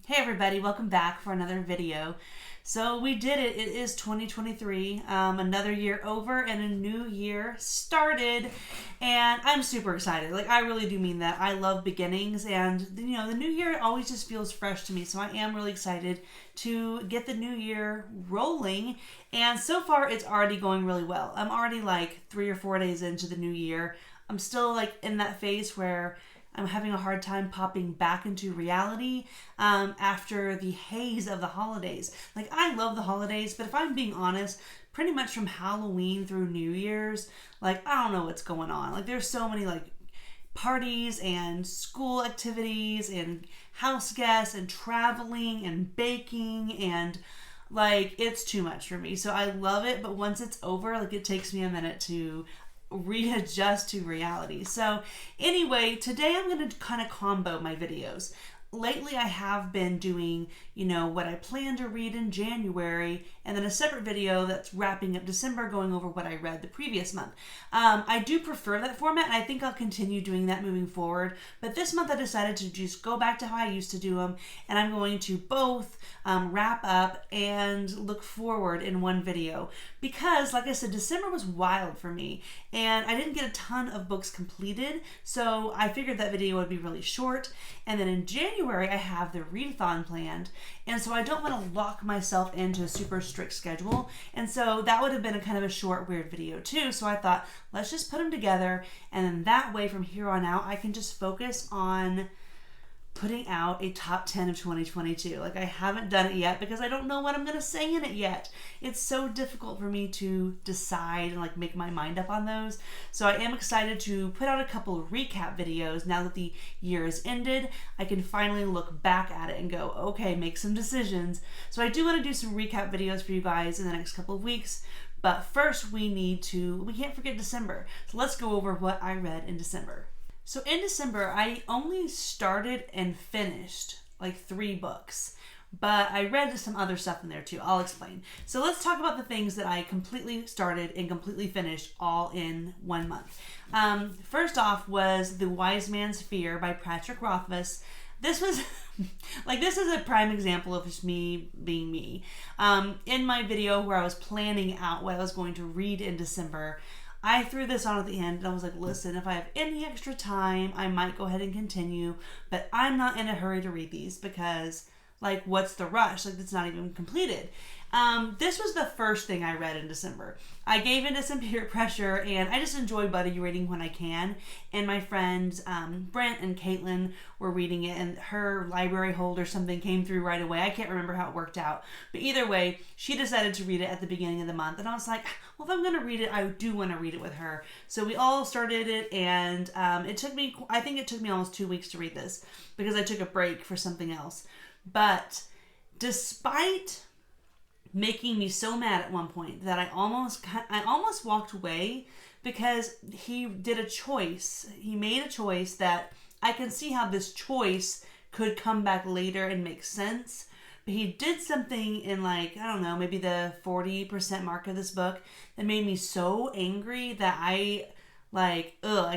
Hey everybody, welcome back for another video. So we did it. It is 2023, another year over and a new year started, and I'm super excited. Like, I really do mean that. I love beginnings, and the new year always just feels fresh to me, so I am really excited to get the new year rolling, and so far it's already going really well. I'm already like 3 or 4 days into the new year. I'm still like in that phase where I'm having a hard time popping back into reality after the haze of the holidays. Like, I love the holidays, but if I'm being honest, pretty much from Halloween through New Year's, like, I don't know what's going on. Like, there's so many, like, parties and school activities and house guests and traveling and baking and, like, it's too much for me. So I love it, but once it's over, like, it takes me a minute to readjust to reality. So anyway, today I'm going to kind of combo my videos. Lately I have been doing, what I plan to read in January, and then a separate video that's wrapping up December going over what I read the previous month. I do prefer that format, and I think I'll continue doing that moving forward. But this month I decided to just go back to how I used to do them, and I'm going to both wrap up and look forward in one video. Because, like I said, December was wild for me, and I didn't get a ton of books completed, so I figured that video would be really short. And then in January, I have the Readathon planned, and so I don't want to lock myself into a super strict schedule, and so that would have been a kind of a short, weird video too. So I thought, let's just put them together, and then that way from here on out, I can just focus on putting out a top 10 of 2022. Like, I haven't done it yet because I don't know what I'm going to say in it yet. It's so difficult for me to decide and like make my mind up on those. So I am excited to put out a couple of recap videos now that the year has ended. I can finally look back at it and go, okay, make some decisions. So I do want to do some recap videos for you guys in the next couple of weeks. But first we can't forget December. So let's go over what I read in December. So in December, I only started and finished like 3 books, but I read some other stuff in there too. I'll explain. So let's talk about the things that I completely started and completely finished all in 1 month. First off was The Wise Man's Fear by Patrick Rothfuss. This was this is a prime example of just me being me. In my video where I was planning out what I was going to read in December, I threw this on at the end and I was like, listen, if I have any extra time, I might go ahead and continue, but I'm not in a hurry to read these because, like, what's the rush? Like, it's not even completed. This was the first thing I read in December. I gave into some peer pressure, and I just enjoy buddy reading when I can. And my friends Brent and Caitlin were reading it, and her library hold or something came through right away. I can't remember how it worked out. But either way, she decided to read it at the beginning of the month. And I was like, well, if I'm going to read it, I do want to read it with her. So we all started it, and I think it took me almost 2 weeks to read this because I took a break for something else. But despite making me so mad at one point that I almost walked away, because he did a choice. He made a choice that I can see how this choice could come back later and make sense. But he did something in, like, I don't know, maybe the 40% mark of this book that made me so angry that I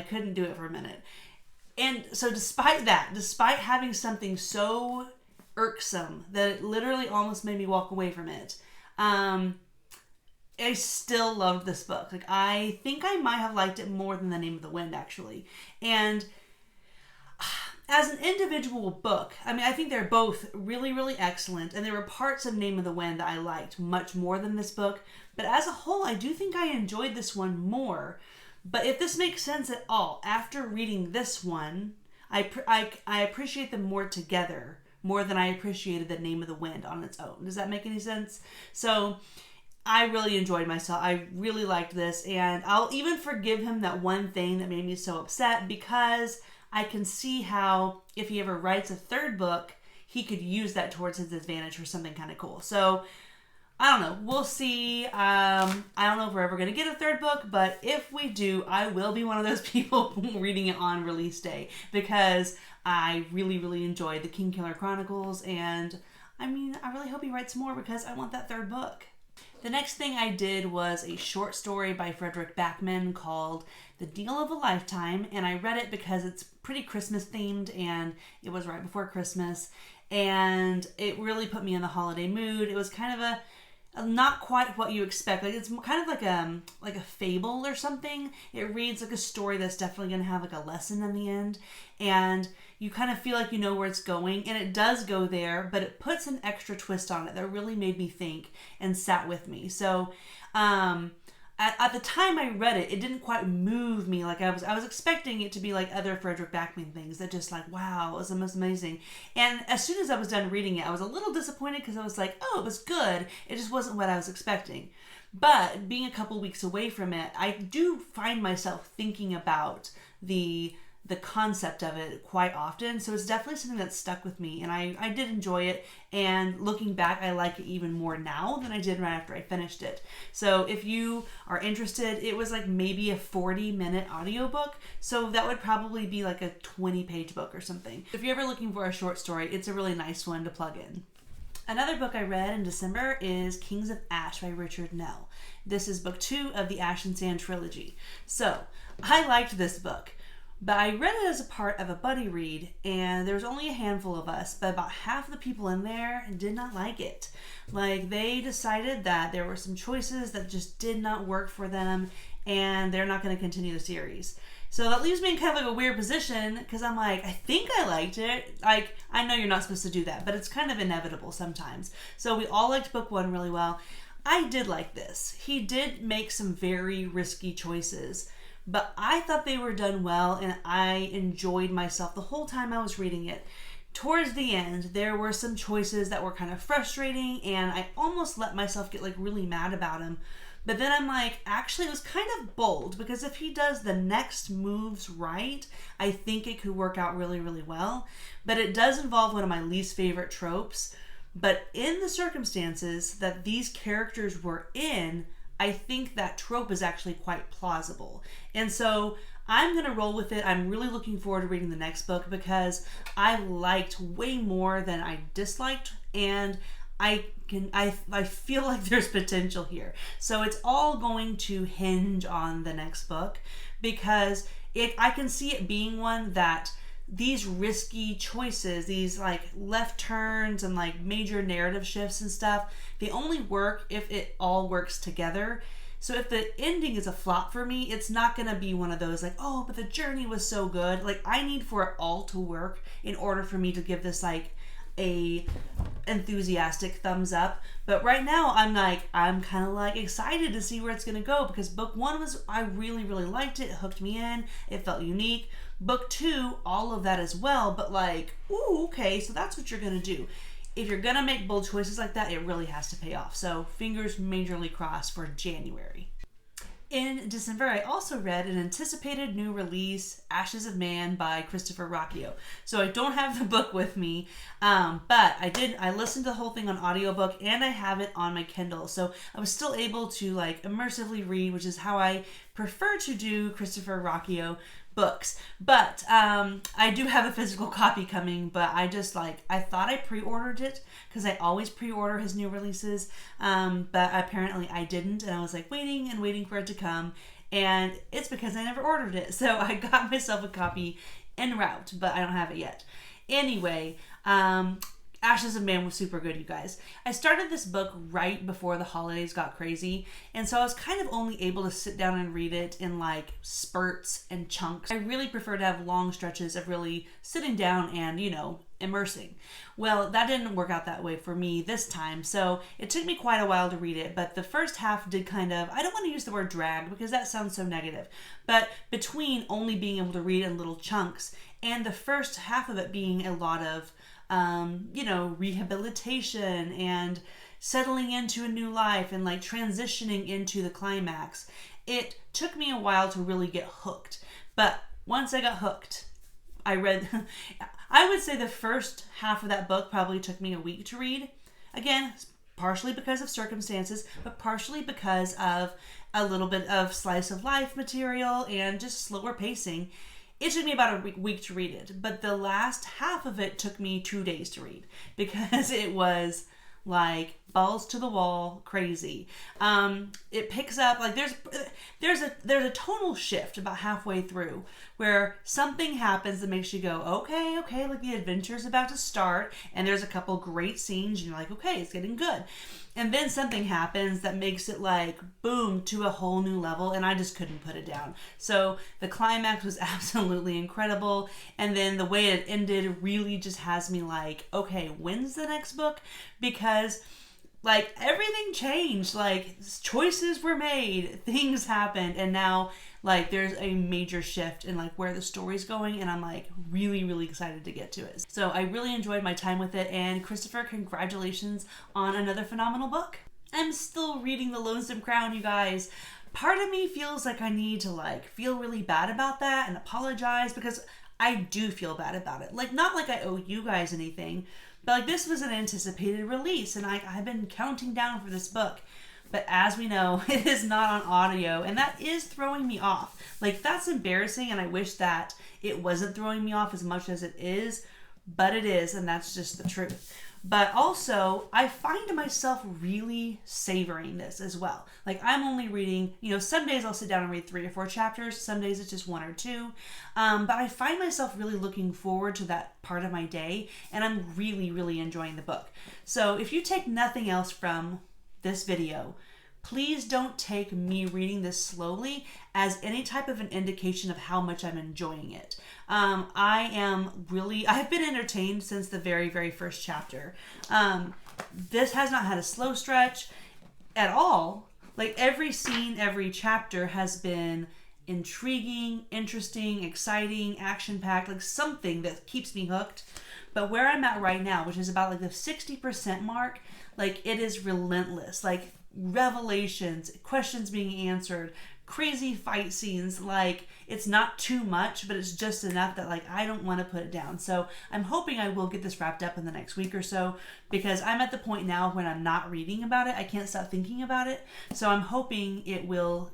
couldn't do it for a minute. And so despite having something so irksome that it literally almost made me walk away from it, I still loved this book. Like, I think I might have liked it more than The Name of the Wind, actually. And as an individual book, I mean, I think they're both really, really excellent, and there were parts of Name of the Wind that I liked much more than this book, but as a whole, I do think I enjoyed this one more. But if this makes sense at all, after reading this one, I appreciate them more together, more than I appreciated The Name of the Wind on its own. Does that make any sense? So I really enjoyed myself. I really liked this, and I'll even forgive him that one thing that made me so upset, because I can see how if he ever writes a third book, he could use that towards his advantage for something kind of cool. So I don't know. We'll see. I don't know if we're ever going to get a third book, but if we do, I will be one of those people reading it on release day, because I really, really enjoyed the Kingkiller Chronicles, and I mean, I really hope he writes more because I want that third book. The next thing I did was a short story by Frederick Backman called The Deal of a Lifetime, and I read it because it's pretty Christmas themed and it was right before Christmas. and it really put me in the holiday mood. It was kind of a not quite what you expect. Like, it's kind of like a fable or something. It reads like a story that's definitely going to have like a lesson in the end, and you kind of feel like you know where it's going, and it does go there, but it puts an extra twist on it that really made me think and sat with me. So at the time I read it, it didn't quite move me like I was expecting it to be like other Frederick Backman things that just like, wow, it was most amazing. And as soon as I was done reading it, I was a little disappointed because I was like, oh, it was good. It just wasn't what I was expecting. But being a couple weeks away from it, I do find myself thinking about the concept of it quite often. So it's definitely something that stuck with me, and I did enjoy it. And looking back, I like it even more now than I did right after I finished it. So if you are interested, it was like maybe a 40-minute audiobook. So that would probably be like a 20-page book or something. If you're ever looking for a short story, it's a really nice one to plug in. Another book I read in December is Kings of Ash by Richard Nell. This is book 2 of the Ash and Sand trilogy. So I liked this book. But I read it as a part of a buddy read, and there was only a handful of us, but about half the people in there did not like it. Like, they decided that there were some choices that just did not work for them, and they're not going to continue the series. So that leaves me in kind of like a weird position, because I'm like, I think I liked it. Like, I know you're not supposed to do that, but it's kind of inevitable sometimes. So we all liked book 1 really well. I did like this. He did make some very risky choices, but I thought they were done well, and I enjoyed myself the whole time I was reading it. Towards the end, there were some choices that were kind of frustrating, and I almost let myself get like really mad about him. But then I'm like, actually, it was kind of bold, because if he does the next moves right, I think it could work out really, really well. But it does involve one of my least favorite tropes. But in the circumstances that these characters were in, I think that trope is actually quite plausible. And so I'm going to roll with it. I'm really looking forward to reading the next book, because I liked way more than I disliked, and I feel like there's potential here. So it's all going to hinge on the next book, because I can see it being one that these risky choices, these like left turns and like major narrative shifts and stuff, they only work if it all works together. So if the ending is a flop for me, it's not going to be one of those like, oh, but the journey was so good. Like, I need for it all to work in order for me to give this like a enthusiastic thumbs up. But right now I'm kind of like excited to see where it's going to go, because book 1 I really, really liked it. It hooked me in. It felt unique. Book 2, all of that as well, but like, ooh, okay, so that's what you're going to do. If you're going to make bold choices like that, it really has to pay off. So fingers majorly crossed for January. In December, I also read an anticipated new release, Ashes of Man by Christopher Rocchio. So I don't have the book with me, but I listened to the whole thing on audiobook, and I have it on my Kindle. So I was still able to like immersively read, which is how I prefer to do Christopher Rocchio books. But I do have a physical copy coming, but I thought I pre-ordered it, because I always pre-order his new releases, but apparently I didn't, and I was like waiting for it to come, and it's because I never ordered it. So I got myself a copy en route, but I don't have it yet. Anyway, Ashes of Man was super good, you guys. I started this book right before the holidays got crazy, and so I was kind of only able to sit down and read it in like spurts and chunks. I really prefer to have long stretches of really sitting down and, immersing. Well, that didn't work out that way for me this time, so it took me quite a while to read it, but the first half did kind of, I don't want to use the word drag because that sounds so negative, but between only being able to read in little chunks and the first half of it being a lot of rehabilitation and settling into a new life and like transitioning into the climax, it took me a while to really get hooked. But once I got hooked, I would say the first half of that book probably took me a week to read. Again, partially because of circumstances, but partially because of a little bit of slice of life material and just slower pacing. It took me about a week to read it, but the last half of it took me 2 days to read, because it was like balls to the wall crazy. It picks up, like there's a tonal shift about halfway through where something happens that makes you go, okay, like the adventure's about to start, and there's a couple great scenes and you're like, okay, it's getting good. And then something happens that makes it like boom to a whole new level, and I just couldn't put it down. So the climax was absolutely incredible, and then the way it ended really just has me like, okay, when's the next book? Because like everything changed, like choices were made, things happened, and now like there's a major shift in like where the story's going, and I'm like really excited to get to it. So I really enjoyed my time with it, and Christopher, congratulations on another phenomenal book. I'm still reading The Lonesome Crown, you guys. Part of me feels like I need to like feel really bad about that and apologize, because I do feel bad about it. Like, not like I owe you guys anything, but like this was an anticipated release, and I've been counting down for this book. But as we know, it is not on audio, and that is throwing me off. Like, that's embarrassing, and I wish that it wasn't throwing me off as much as it is, but it is, and that's just the truth. But also, I find myself really savoring this as well. Like, I'm only reading, some days I'll sit down and read 3 or 4 chapters. Some days it's just 1 or 2. But I find myself really looking forward to that part of my day, and I'm really enjoying the book. So if you take nothing else from this video, please don't take me reading this slowly as any type of an indication of how much I'm enjoying it. I've been entertained since the very first chapter. This has not had a slow stretch at all. Like, every scene, every chapter has been intriguing, interesting, exciting, action-packed, like something that keeps me hooked. But where I'm at right now, which is about like the 60% mark, like it is relentless. Like, revelations, questions being answered, crazy fight scenes. Like, it's not too much, but it's just enough that like I don't want to put it down. So I'm hoping I will get this wrapped up in the next week or so, because I'm at the point now when I'm not reading about it, I can't stop thinking about it. So I'm hoping it will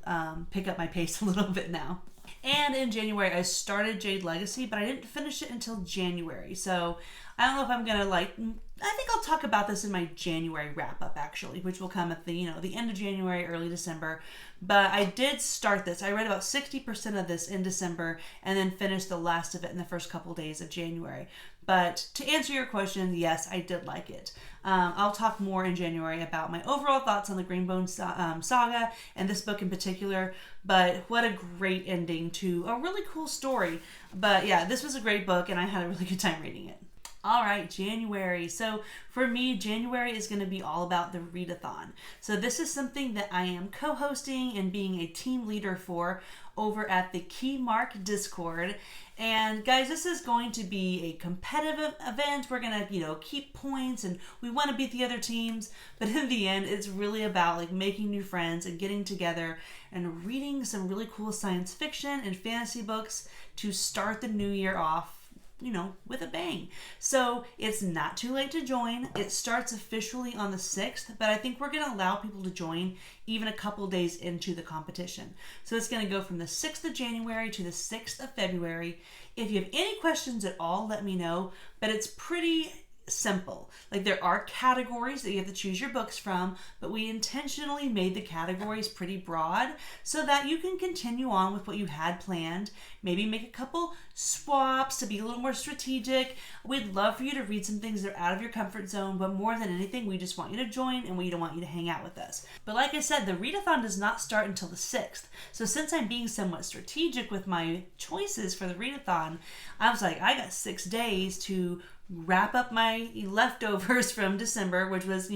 pick up my pace a little bit now. And in January, I started Jade Legacy, but I didn't finish it until January. So I don't know if I'm going to I think I'll talk about this in my January wrap up, actually, which will come at the end of January, early December. But I did start this. I read about 60% of this in December and then finished the last of it in the first couple days of January. But to answer your question, yes, I did like it. I'll talk more in January about my overall thoughts on the Greenbone saga and this book in particular. But what a great ending to a really cool story. But yeah, this was a great book, and I had a really good time reading it. All right, January. So for me, January is going to be all about the Readathon. So this is something that I am co-hosting and being a team leader for over at the Key Mark Discord. And guys, this is going to be a competitive event. We're going to, keep points, and we want to beat the other teams. But in the end, it's really about like making new friends and getting together and reading some really cool science fiction and fantasy books to start the new year off, with a bang. So it's not too late to join. It starts officially on the 6th, but I think we're going to allow people to join even a couple days into the competition. So it's going to go from the 6th of January to the 6th of February. If you have any questions at all, let me know, but it's pretty simple. Like, there are categories that you have to choose your books from, but we intentionally made the categories pretty broad so that you can continue on with what you had planned. Maybe make a couple swaps to be a little more strategic. We'd love for you to read some things that are out of your comfort zone, but more than anything, we just want you to join, and we don't want you to hang out with us. But like I said, the readathon does not start until the 6th. So since I'm being somewhat strategic with my choices for the readathon, I was like, I got 6 days to wrap up my leftovers from December, which was,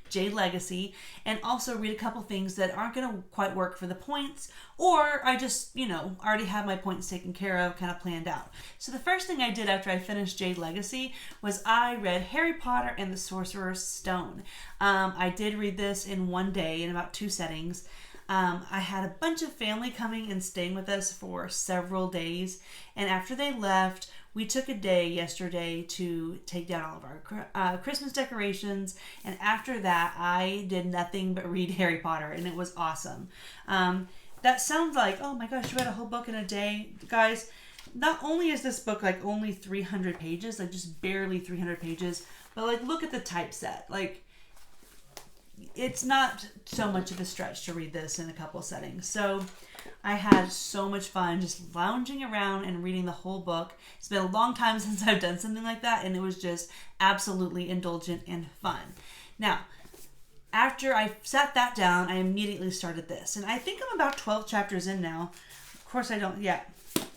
Jade Legacy, and also read a couple things that aren't going to quite work for the points, or I just, already have my points taken care of, kind of planned out. So the first thing I did after I finished Jade Legacy was I read Harry Potter and the Sorcerer's Stone. I did read this in one day in about 2 settings. I had a bunch of family coming and staying with us for several days, and after they left, we took a day yesterday to take down all of our Christmas decorations, and after that, I did nothing but read Harry Potter, and it was awesome. That sounds like, oh my gosh, you read a whole book in a day. Guys, not only is this book like only 300 pages, like just barely 300 pages, but like look at the typeset. Like, it's not so much of a stretch to read this in a couple settings. So I had so much fun just lounging around and reading the whole book. It's been a long time since I've done something like that, and it was just absolutely indulgent and fun. Now, after I sat that down, I immediately started this. And I think I'm about 12 chapters in now. Of course I don't yet.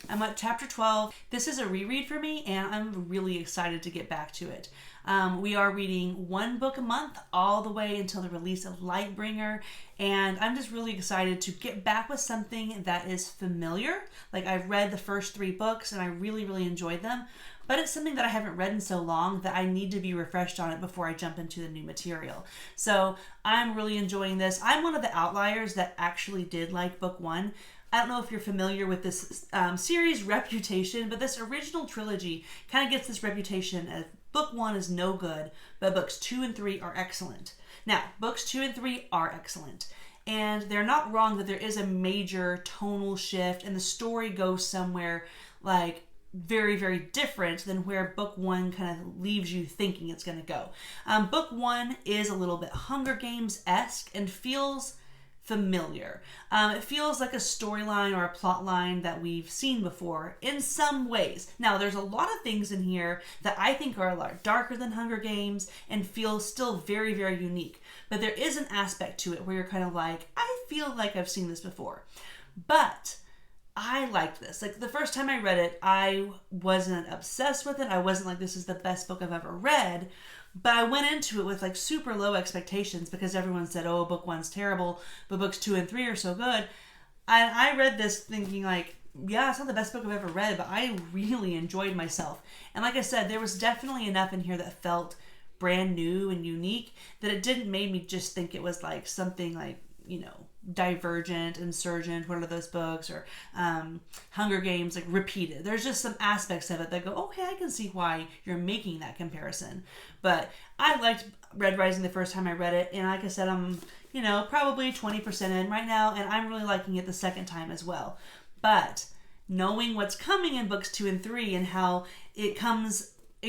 I'm at chapter 12. This is a reread for me, and I'm really excited to get back to it. We are reading one book a month all the way until the release of Lightbringer, and I'm just really excited to get back with something that is familiar. Like, I've read the first 3 books, and I really, really enjoyed them, but it's something that I haven't read in so long that I need to be refreshed on it before I jump into the new material. So I'm really enjoying this. I'm one of the outliers that actually did like book 1. I don't know if you're familiar with this series reputation, but this original trilogy kind of gets this reputation of book 1 is no good, but books 2 and 3 are excellent. Now, books 2 and 3 are excellent. And they're not wrong that there is a major tonal shift and the story goes somewhere like very, very different than where book 1 kind of leaves you thinking it's going to go. Book 1 is a little bit Hunger Games-esque and feels familiar. It feels like a storyline or a plot line that we've seen before in some ways. Now, there's a lot of things in here that I think are a lot darker than Hunger Games and feel still very, very unique. But there is an aspect to it where you're kind of like, I feel like I've seen this before. But I liked this. Like, the first time I read it, I wasn't obsessed with it. I wasn't like, this is the best book I've ever read. But I went into it with like super low expectations because everyone said, oh, book 1's terrible, but books 2 and 3 are so good. And I read this thinking like, yeah, it's not the best book I've ever read, but I really enjoyed myself. And like I said, there was definitely enough in here that felt brand new and unique that it didn't make me just think it was like something like, you know, Divergent, Insurgent, one of those books, or Hunger Games, like repeated. There's just some aspects of it that go, okay, I can see why you're making that comparison. But I liked Red Rising the first time I read it, and like I said, I'm, you know, probably 20% in right now, and I'm really liking it the second time as well. But knowing what's coming in books 2 and 3 and how it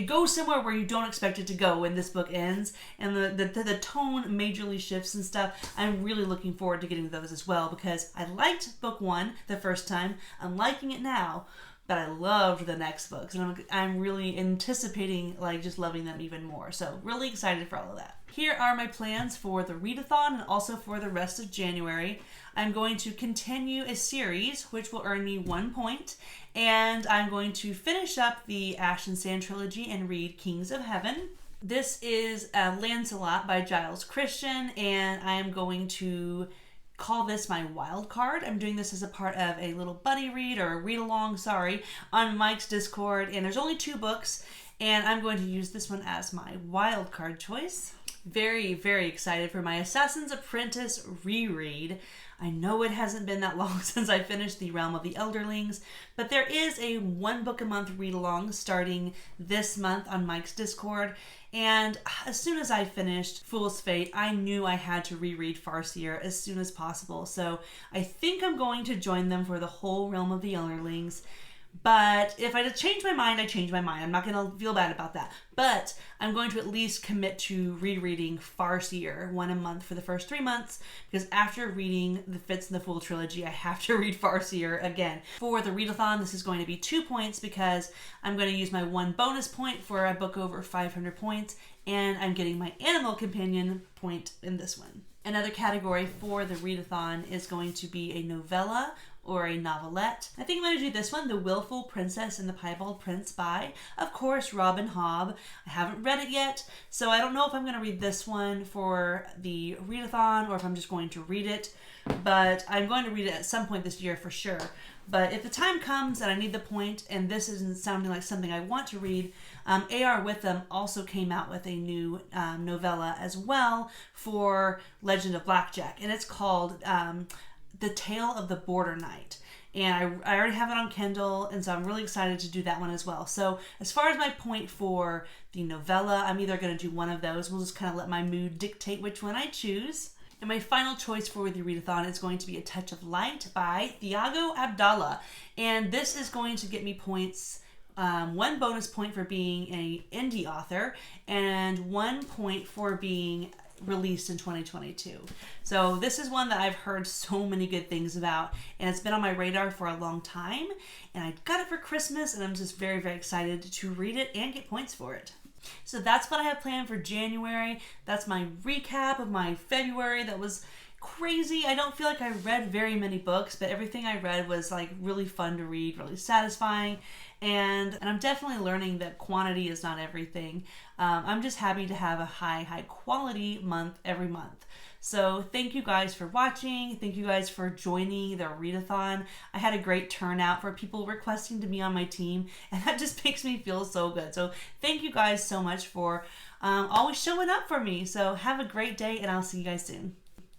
goes somewhere where you don't expect it to go when this book ends, and the tone majorly shifts and stuff. I'm really looking forward to getting those as well because I liked book 1 the first time. I'm liking it now, but I loved the next books, and I'm really anticipating like just loving them even more. So really excited for all of that. Here are my plans for the readathon and also for the rest of January. I'm going to continue a series which will earn me 1 point, and I'm going to finish up the Ash and Sand trilogy and read Kings of Heaven. This is Lancelot by Giles Christian, and I am going to call this my wild card. I'm doing this as a part of a little buddy read or read along, on Mike's Discord, and there's only 2 books, and I'm going to use this one as my wild card choice. Very, very excited for my Assassin's Apprentice reread. I know it hasn't been that long since I finished The Realm of the Elderlings, but there is a 1 book a month read along starting this month on Mike's Discord. And as soon as I finished Fool's Fate, I knew I had to reread Farseer as soon as possible. So I think I'm going to join them for the whole Realm of the Elderlings. But if I change my mind, I change my mind. I'm not going to feel bad about that. But I'm going to at least commit to rereading Farseer 1 a month for the first 3 months, because after reading the Fitz and the Fool trilogy, I have to read Farseer again. For the readathon, this is going to be 2 points because I'm going to use my 1 bonus point for a book over 500 points, and I'm getting my Animal Companion point in this one. Another category for the readathon is going to be a novella or a novelette. I think I'm going to do this one, The Willful Princess and the Piebald Prince by, of course, Robin Hobb. I haven't read it yet, so I don't know if I'm going to read this one for the readathon or if I'm just going to read it, but I'm going to read it at some point this year for sure. But if the time comes and I need the point and this isn't sounding like something I want to read, A.R. Witham also came out with a new novella as well for Legend of Blackjack, and it's called The Tale of the Border Knight. And I already have it on Kindle, and so I'm really excited to do that one as well. So as far as my point for the novella, I'm either going to do one of those. We'll just kind of let my mood dictate which one I choose. And my final choice for the readathon is going to be A Touch of Light by Thiago Abdallah. And this is going to get me points, 1 bonus point for being an indie author, and 1 point for being released in 2022. So this is one that I've heard so many good things about, and it's been on my radar for a long time, and I got it for Christmas, and I'm just very, very excited to read it and get points for it. So that's what I have planned for January. That's my recap of my February. That was crazy. I don't feel like I read very many books, but everything I read was like really fun to read, really satisfying, and I'm definitely learning that quantity is not everything. I'm just happy to have a high quality month every month. So thank you guys for watching. Thank you guys for joining the readathon. I had a great turnout for people requesting to be on my team, and that just makes me feel so good. So thank you guys so much for always showing up for me. So have a great day, and I'll see you guys soon.